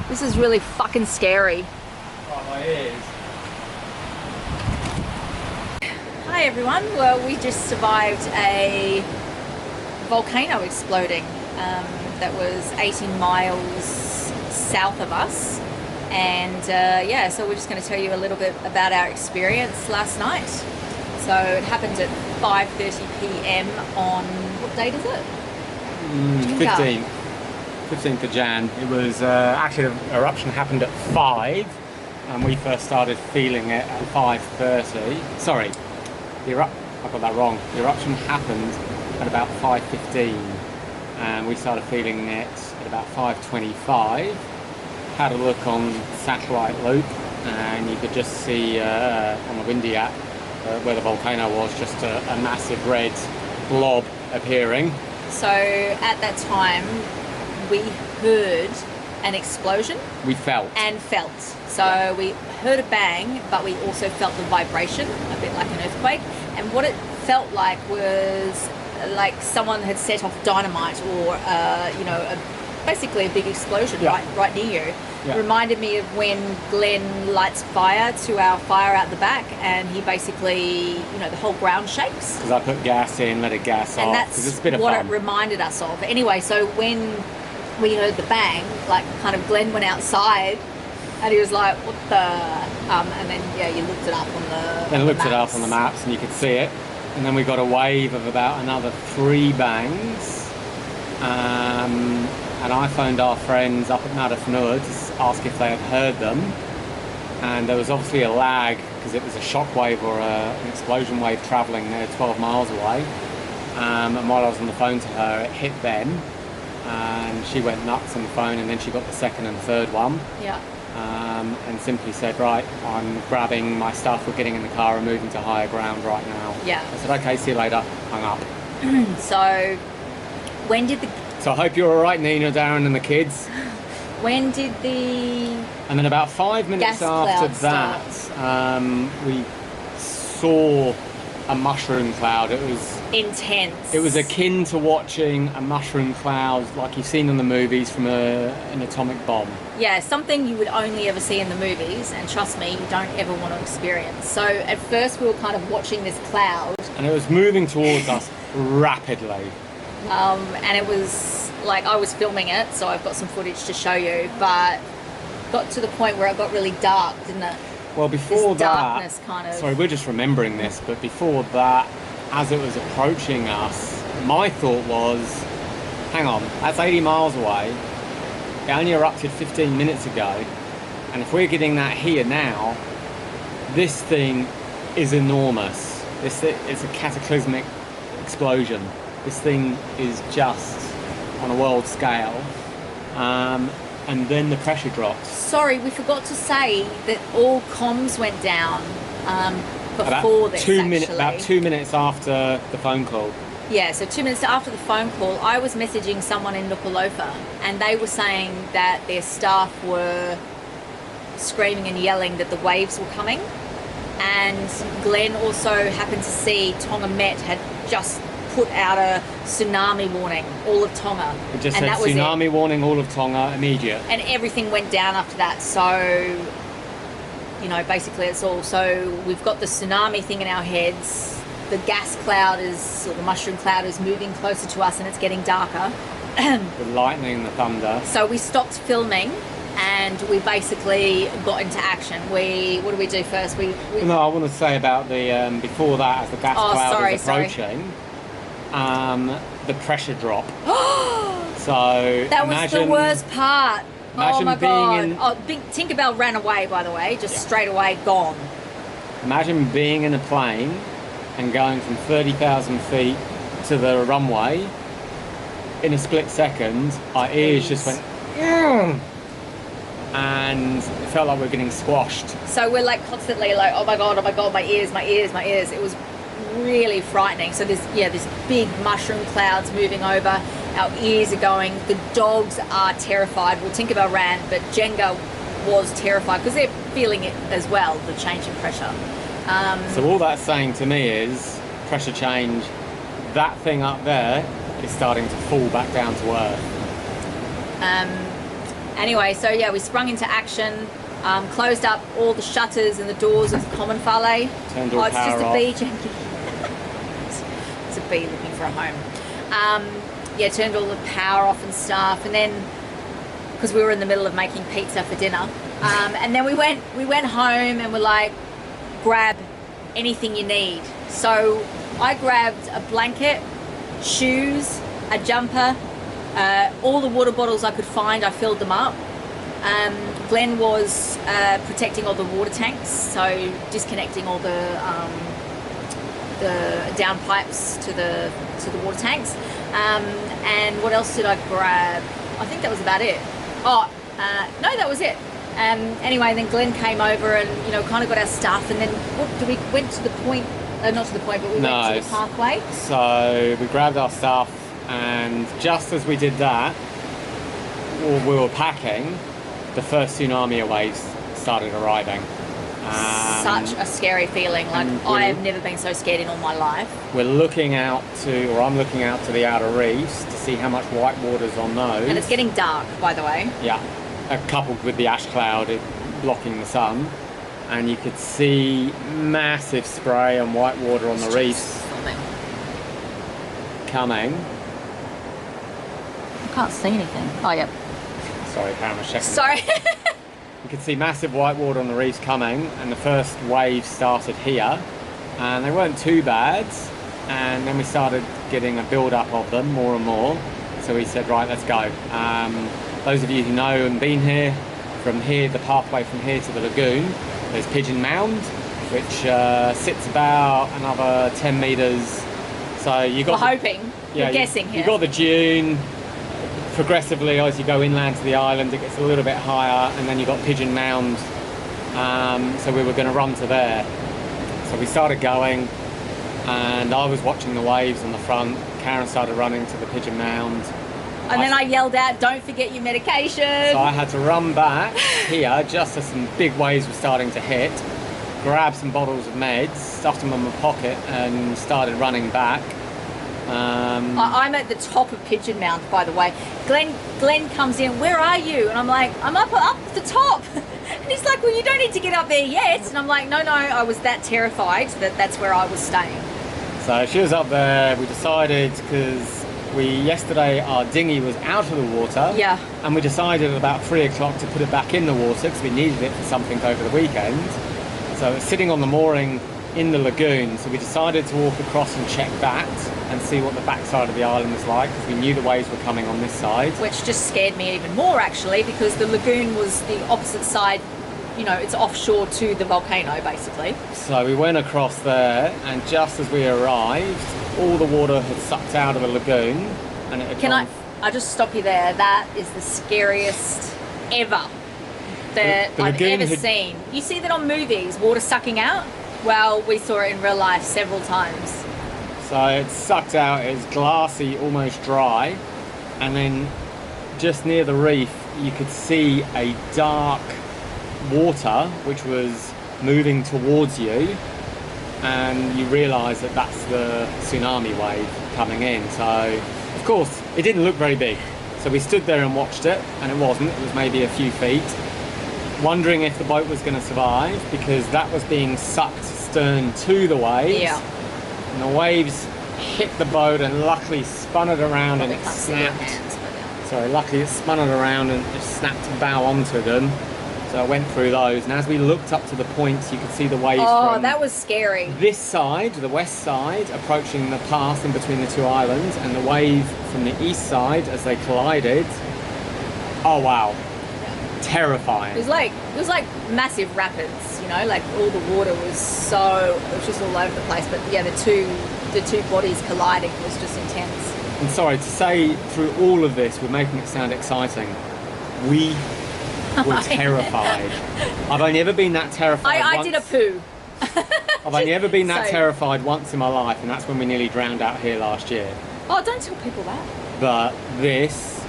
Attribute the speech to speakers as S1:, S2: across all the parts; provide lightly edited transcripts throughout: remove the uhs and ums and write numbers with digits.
S1: This is really fucking scary.
S2: Oh, my ears.
S1: Hi everyone. Well, we just survived a volcano exploding that was 18 miles south of us. And yeah, so we're just going to tell you a little bit about our experience last night. So it happened at 5:30 p.m. on, what date is it?
S2: 15th of Jan. It was actually, the eruption happened at 5 and we first started feeling it at 5:30. Sorry, I got that wrong. The eruption happened at about 5:15 and we started feeling it at about 5:25. Had a look on satellite loop and you could just see on the windy app where the volcano was, just a massive red blob appearing.
S1: So at that time we heard an explosion.
S2: We felt.
S1: So yeah. We heard a bang, but we also felt the vibration, a bit like an earthquake. And what it felt like was like someone had set off dynamite or basically a big explosion right near you. Yeah. It reminded me of when Glenn lights fire to our fire out the back, and he basically, the whole ground shakes.
S2: Because I put gas in, let it gas off.
S1: And that's
S2: it's a bit of
S1: what
S2: fun.
S1: It reminded us of. Anyway, so when we heard the bang, like kind of Glenn went outside, and he was like, "What the?" And then you looked it up on the.
S2: Then looked it up on the maps, and you could see it. And then we got a wave of about another 3 bangs. And I phoned our friends up at Madafnur to ask if they had heard them. And there was obviously a lag because it was a shock wave or an explosion wave travelling 12 miles away. And while I was on the phone to her, it hit them. And she went nuts on the phone, and then she got the second and third one.
S1: Yeah.
S2: And simply said, right, I'm grabbing my stuff, we're getting in the car and moving to higher ground right now.
S1: Yeah.
S2: I said, okay, see you later. Hung up.
S1: So, when did the...
S2: So I hope you're all right, Nina, Darren and the kids.
S1: When did the...
S2: And then about 5 minutes after that, we saw a mushroom cloud. It was...
S1: intense.
S2: It was akin to watching a mushroom cloud like you've seen in the movies from an atomic bomb.
S1: Yeah, something you would only ever see in the movies, and trust me, you don't ever want to experience. So at first we were kind of watching this cloud.
S2: And it was moving towards us rapidly.
S1: And it was like, I was filming it, so I've got some footage to show you, but got to the point where it got really dark, didn't it?
S2: Well, before
S1: this
S2: that,
S1: darkness kind of...
S2: sorry, we're just remembering this, but before that, as it was approaching us, my thought was, hang on, that's 80 miles away. It only erupted 15 minutes ago, and if we're getting that here now, this thing is enormous. It's a cataclysmic explosion. This thing is just on a world scale. And then the pressure dropped.
S1: Sorry, we forgot to say that all comms went down before this,
S2: About 2 minutes after the phone call.
S1: Yeah, so 2 minutes after the phone call, I was messaging someone in Nuku'alofa, and they were saying that their staff were screaming and yelling that the waves were coming. And Glenn also happened to see Tonga Met had just put out a tsunami warning, all of Tonga.
S2: It just said tsunami warning, all of Tonga, immediate.
S1: And everything went down after that, so, basically it's all. So we've got the tsunami thing in our heads, the gas cloud or the mushroom cloud is moving closer to us and it's getting darker.
S2: The lightning and the thunder.
S1: So we stopped filming and we basically got into action. What do we do first?
S2: No, I want to say about the, before that, as the gas cloud was approaching, the pressure drop. So
S1: that was the worst part. Oh my god. Tinkerbell ran away, by the way, straight away gone.
S2: Imagine being in a plane and going from 30,000 feet to the runway in a split second. Our ears just went, and it felt like we were getting squashed.
S1: So we're like constantly like, oh my god, my ears. It was really frightening. So there's big mushroom clouds moving over. Our ears are going. The dogs are terrified. Well, Tinkerbell ran, but Jenga was terrified because they're feeling it as well, the change in pressure.
S2: So all that's saying to me is pressure change. That thing up there is starting to fall back down to earth.
S1: Anyway, so yeah, we sprung into action, closed up all the shutters and the doors of the common fale.
S2: Turned all
S1: it's
S2: power
S1: just a
S2: off.
S1: bee, Jackie. It's a bee looking for a home. Yeah, turned all the power off and stuff, and then because we were in the middle of making pizza for dinner, and then we went home and we're like, grab anything you need. So I grabbed a blanket, shoes, a jumper, all the water bottles I could find. I filled them up. Glenn was protecting all the water tanks, so disconnecting all the down pipes to the water tanks. And what else did I grab? I think that was about it. Oh, no, that was it. Anyway, then Glenn came over and, you know, kind of got our stuff, and then we went to the point, not to the point, but we went to the pathway.
S2: So we grabbed our stuff, and just as we did that, we were packing, the first tsunami waves started arriving.
S1: Such a scary feeling. Like, I have never been so scared in all my life.
S2: We're looking out to, or I'm looking out to the outer reefs to see how much white water's on those.
S1: And it's getting dark, by the way.
S2: Yeah, coupled with the ash cloud blocking the sun. And you could see massive spray and white water on the reefs coming.
S1: I can't see anything. Oh, yeah.
S2: Sorry, camera's checking.
S1: Sorry.
S2: You could see massive white water on the reefs coming, and the first wave started here, and they weren't too bad, and then we started getting a build-up of them more and more, so we said, right, let's go. Those of you who know and been here, from here, the pathway from here to the lagoon, there's Pigeon Mound, which sits about another 10 metres, so you got...
S1: We're hoping. We're guessing here.
S2: You got the dune. Progressively, as you go inland to the island, it gets a little bit higher, and then you've got Pigeon Mound, so we were going to run to there. So we started going, and I was watching the waves on the front. Karen started running to the Pigeon Mound.
S1: And then I yelled out, don't forget your medication.
S2: So I had to run back here just as some big waves were starting to hit, grab some bottles of meds, stuffed them in my pocket, and started running back.
S1: I'm at the top of Pigeon Mound, by the way. Glenn comes in, where are you? And I'm like, I'm up at the top. And he's like, well, you don't need to get up there yet. And I'm like, no, I was that terrified that that's where I was staying.
S2: So she was up there. We decided, because yesterday our dinghy was out of the water.
S1: Yeah.
S2: And we decided at about 3 o'clock to put it back in the water because we needed it for something over the weekend. So it's sitting on the mooring in the lagoon, so we decided to walk across and check that and see what the backside of the island was like, because we knew the waves were coming on this side.
S1: Which just scared me even more, actually, because the lagoon was the opposite side, you know, it's offshore to the volcano, basically.
S2: So we went across there, and just as we arrived, all the water had sucked out of the lagoon, and it had
S1: I just stop you there? That is the scariest ever that I've ever seen. You see that on movies, water sucking out? Well, we saw it in real life several times.
S2: So it sucked out, it was glassy, almost dry, and then just near the reef you could see a dark water which was moving towards you, and you realise that that's the tsunami wave coming in. So of course it didn't look very big, so we stood there and watched it, and it wasn't, it was maybe a few feet, wondering if the boat was going to survive, because that was being sucked stern to the waves.
S1: Yeah.
S2: And the waves hit the boat and luckily spun it around and it snapped. Sorry, luckily it spun it around and just snapped a bow onto them. So I went through those, and as we looked up to the points, you could see the waves from
S1: that was scary.
S2: This side, the west side, approaching the pass in between the two islands, and the wave from the east side as they collided. Oh wow. Terrifying.
S1: It was like massive rapids, you know, like all the water was just all over the place. But yeah, the two bodies colliding was just intense.
S2: And sorry to say, through all of this, we're making it sound exciting. We were terrified. I've only ever been that terrified.
S1: I did a poo.
S2: I've only ever been that terrified once in my life, and that's when we nearly drowned out here last year.
S1: Oh, don't tell people that.
S2: But this,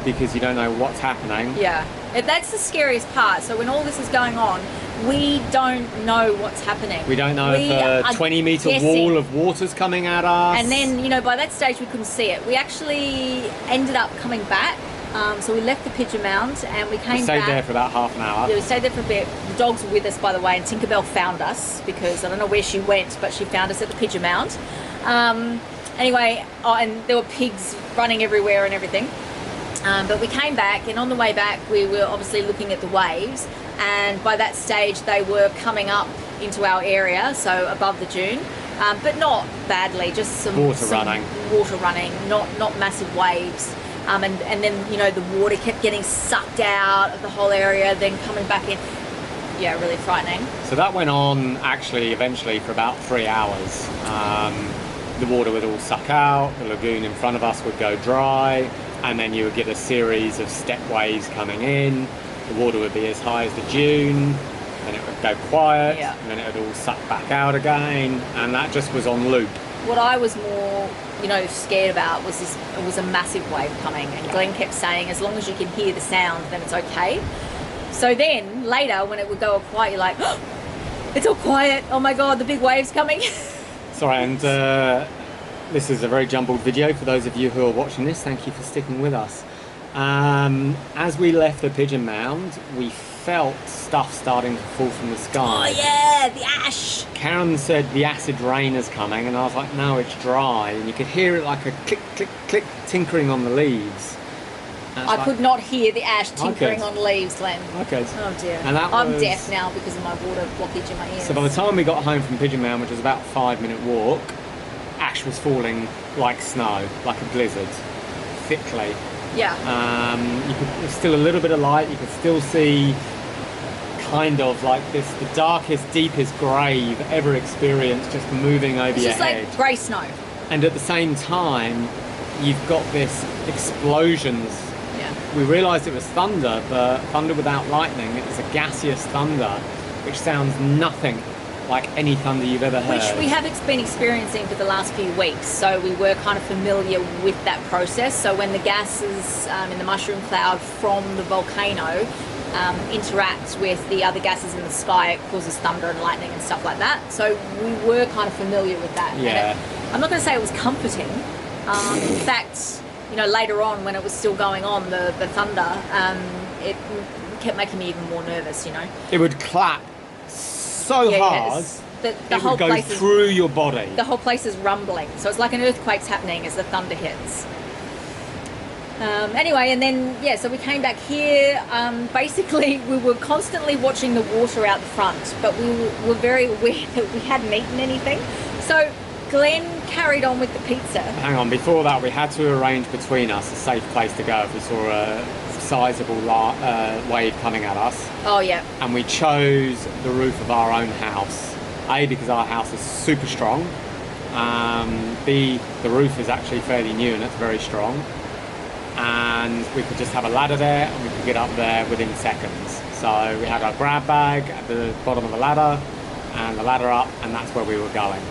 S2: because you don't know what's happening.
S1: Yeah. That's the scariest part. So when all this is going on, we don't know what's happening.
S2: We don't know if a 20-metre wall of water's coming at us.
S1: And then, you know, by that stage we couldn't see it. We actually ended up coming back So we left the Pigeon Mound and we came
S2: We stayed
S1: back.
S2: there for about half an hour.
S1: Yeah, we stayed there for a bit. The dogs were with us, by the way, and Tinkerbell found us because I don't know where she went, but she found us at the Pigeon Mound. Anyway, and there were pigs running everywhere and everything. But we came back, and on the way back, we were obviously looking at the waves. And by that stage, they were coming up into our area, so above the dune, but not badly, just some
S2: Water running,
S1: not massive waves. And then, you know, the water kept getting sucked out of the whole area, then coming back in. Yeah, really frightening.
S2: So that went on actually eventually for about 3 hours. The water would all suck out, the lagoon in front of us would go dry, and then you would get a series of step waves coming in. The water would be as high as the dune, then it would go quiet,
S1: Yeah.
S2: and then it would all suck back out again, and that just was on loop.
S1: What I was more, you know, scared about was it was a massive wave coming, and Glenn kept saying, as long as you can hear the sound, then it's okay. So then later, when it would go all quiet, you're like, oh, it's all quiet. Oh my God, the big wave's coming.
S2: Sorry, and this is a very jumbled video for those of you who are watching this. Thank you for sticking with us. As we left the Pigeon Mound, we felt stuff starting to fall from the sky.
S1: Oh yeah, the ash.
S2: Karen said the acid rain is coming, and I was like, no, it's dry. And you could hear it like a click, click, click, tinkering on the leaves.
S1: I could not hear the ash tinkering
S2: could.
S1: on leaves, Glenn.
S2: Okay.
S1: Oh dear.
S2: And that
S1: I'm
S2: was-
S1: deaf now because of my water blockage in my ears.
S2: So by the time we got home from Pigeon Mound, which was about a 5-minute walk, ash was falling like snow, like a blizzard, thickly.
S1: Yeah.
S2: There's still a little bit of light. You could still see kind of like this, the darkest, deepest grave ever experienced, just moving over
S1: It's
S2: your
S1: just
S2: head.
S1: like grey snow.
S2: And at the same time, you've got this explosions.
S1: Yeah.
S2: We realised it was thunder, but thunder without lightning. It was a gaseous thunder, which sounds nothing like any thunder you've ever heard.
S1: Which we have been experiencing for the last few weeks, so we were kind of familiar with that process. So when the gases in the mushroom cloud from the volcano interact with the other gases in the sky, it causes thunder and lightning and stuff like that. So we were kind of familiar with that.
S2: Yeah.
S1: And I'm not going to say it was comforting. In fact, you know, later on when it was still going on, the thunder, it kept making me even more nervous, you know.
S2: It would clap so hard,
S1: the
S2: it
S1: whole
S2: would go
S1: place
S2: through your body.
S1: the whole place is rumbling, so it's like an earthquake's happening as the thunder hits. Anyway, and then so we came back here. Basically, we were constantly watching the water out the front, but we were very aware that we hadn't eaten anything. So Glenn carried on with the pizza.
S2: Hang on, before that we had to arrange between us a safe place to go if we saw a sizable wave coming at us.
S1: Oh yeah.
S2: And we chose the roof of our own house. A, because our house is super strong. B, the roof is actually fairly new and it's very strong. And we could just have a ladder there and we could get up there within seconds. So we had our grab bag at the bottom of the ladder and the ladder up, and that's where we were going.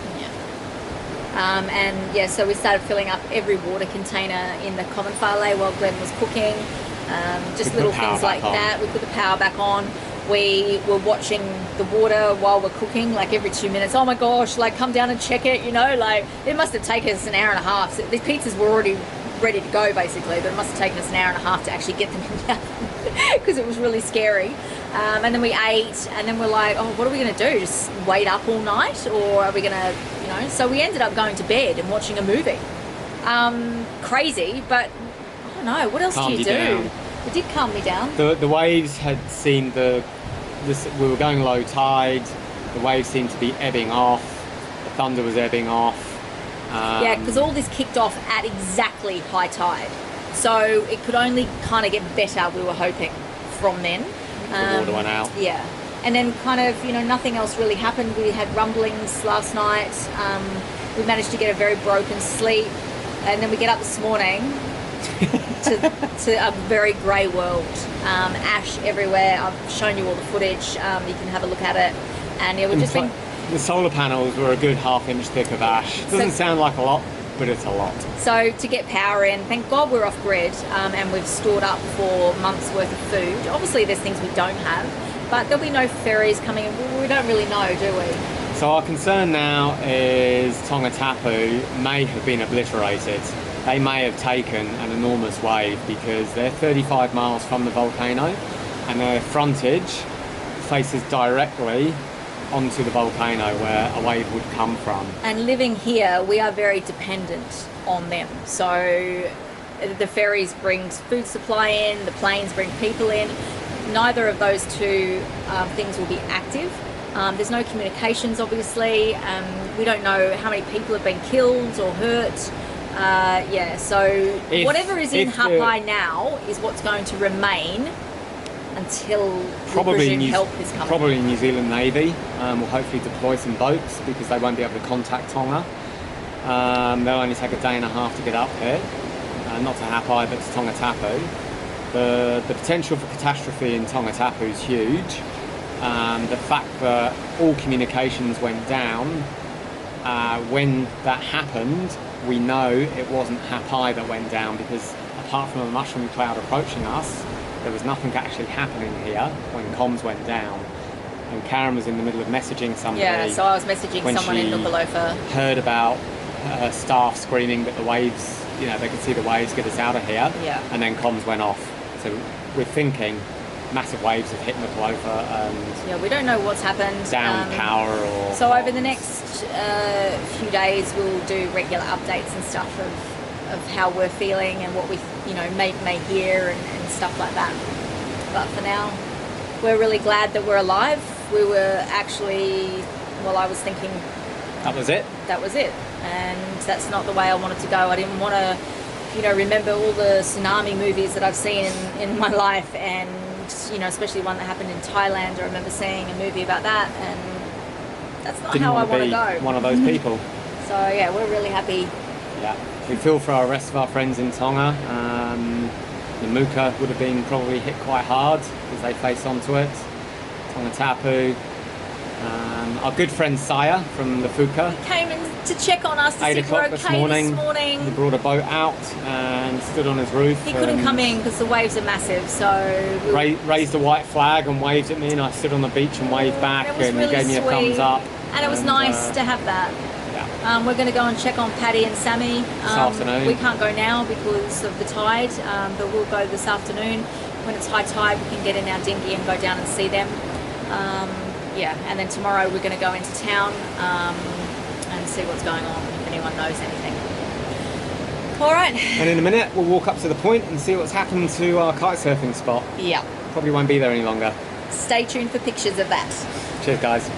S1: So we started filling up every water container in the common file while Glenn was cooking. Just
S2: We put
S1: little
S2: the power
S1: things like
S2: back on.
S1: that. We put the power back on. We were watching the water while we're cooking, like every 2 minutes. Oh my gosh, like come down and check it, you know, like it must have taken us an hour and a half. So these pizzas were already ready to go basically, but it must have taken us an hour and a half to actually get them in the oven because it was really scary. And then we ate, and then we're like, oh, what are we going to do? Just wait up all night, or are we going to, you know? So we ended up going to bed and watching a movie. Crazy, but I don't know. What else
S2: Calmed
S1: do you
S2: you
S1: do?
S2: down.
S1: It did calm me down.
S2: The waves had seen we were going low tide, the waves seemed to be ebbing off, the thunder was ebbing off.
S1: Yeah, because all this kicked off at exactly high tide. So it could only kind of get better, we were hoping, from then.
S2: The water went out.
S1: Yeah. And then kind of, you know, nothing else really happened. We had rumblings last night. We managed to get a very broken sleep. And then we get up this morning to a very grey world. Ash everywhere. I've shown you all the footage. You can have a look at it. And yeah, we've just been...
S2: The solar panels were a good half-inch thick of ash. Doesn't sound like a lot, but it's a lot.
S1: So to get power in, thank God we're off grid, and we've stored up for months worth of food. Obviously there's things we don't have, but there'll be no ferries coming in. We don't really know, do we?
S2: So our concern now is Tonga Tapu may have been obliterated. they may have taken an enormous wave because they're 35 miles from the volcano and their frontage faces directly onto the volcano where a wave would come from.
S1: And living here, we are very dependent on them. So the ferries bring food supply in, the planes bring people in. Neither of those two things will be active. There's no communications, obviously. We don't know how many people have been killed or hurt. So whatever is in Ha'apai now is what's going to remain until probably help is coming.
S2: Probably New Zealand Navy will hopefully deploy some boats because they won't be able to contact Tonga. They'll only take a day and a half to get up here, not to Ha'apai but to Tonga Tapu. The potential for catastrophe in Tonga Tapu is huge. The fact that all communications went down, when that happened, we know it wasn't Ha'apai that went down because apart from a mushroom cloud approaching us, there was nothing actually happening here when comms went down. And Karen was in the middle of messaging somebody.
S1: Yeah, so I was messaging someone in Nuku'alofa.
S2: Heard about staff screaming that the waves, you know, they could see the waves get us out of here.
S1: Yeah.
S2: And then comms went off. So we're thinking massive waves have hit Nuku'alofa and
S1: yeah, we don't know what's happened.
S2: Down power or...
S1: So over the next few days we'll do regular updates and stuff of how we're feeling and what we may hear and stuff like that. But for now, we're really glad that we're alive. We were actually, well, I was thinking
S2: that was it.
S1: That was it. And that's not the way I wanted to go. I didn't want to, remember all the tsunami movies that I've seen in my life, and especially one that happened in Thailand. I remember seeing a movie about that, and that's not how I want to go.
S2: One of those people.
S1: So yeah, we're really happy.
S2: Yeah, we feel for our rest of our friends in Tonga. The Muka would have been probably hit quite hard because they faced onto it. Tonga Tapu. Our good friend Saya from the Fuka
S1: came in to check on us to see if we're okay this morning.
S2: He brought a boat out and stood on his roof.
S1: He couldn't come in because the waves are massive, so...
S2: Raised a white flag and waved at me, and I stood on the beach and waved back, and
S1: really
S2: he gave me a thumbs up.
S1: And it was nice to have that.
S2: Yeah.
S1: We're going to go and check on Paddy and Sammy.
S2: This afternoon.
S1: We can't go now because of the tide, but we'll go this afternoon. When it's high tide, we can get in our dinghy and go down and see them. And then tomorrow we're going to go into town and see what's going on, if anyone knows anything. All right.
S2: And in a minute, we'll walk up to the point and see what's happened to our kite surfing spot.
S1: Yeah.
S2: Probably won't be there any longer.
S1: Stay tuned for pictures of that.
S2: Cheers, guys.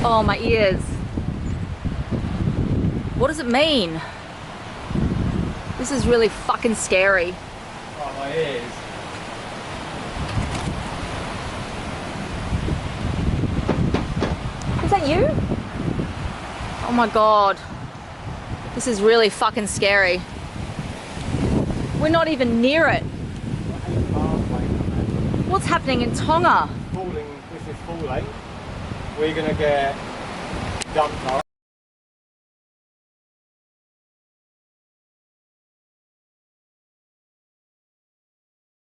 S1: Oh, my ears. What does it mean? This is really fucking scary.
S2: Oh, my ears.
S1: Is that you? Oh my god. This is really fucking scary. We're not even near it. What's happening in Tonga?
S2: This is falling. We're gonna get dumped.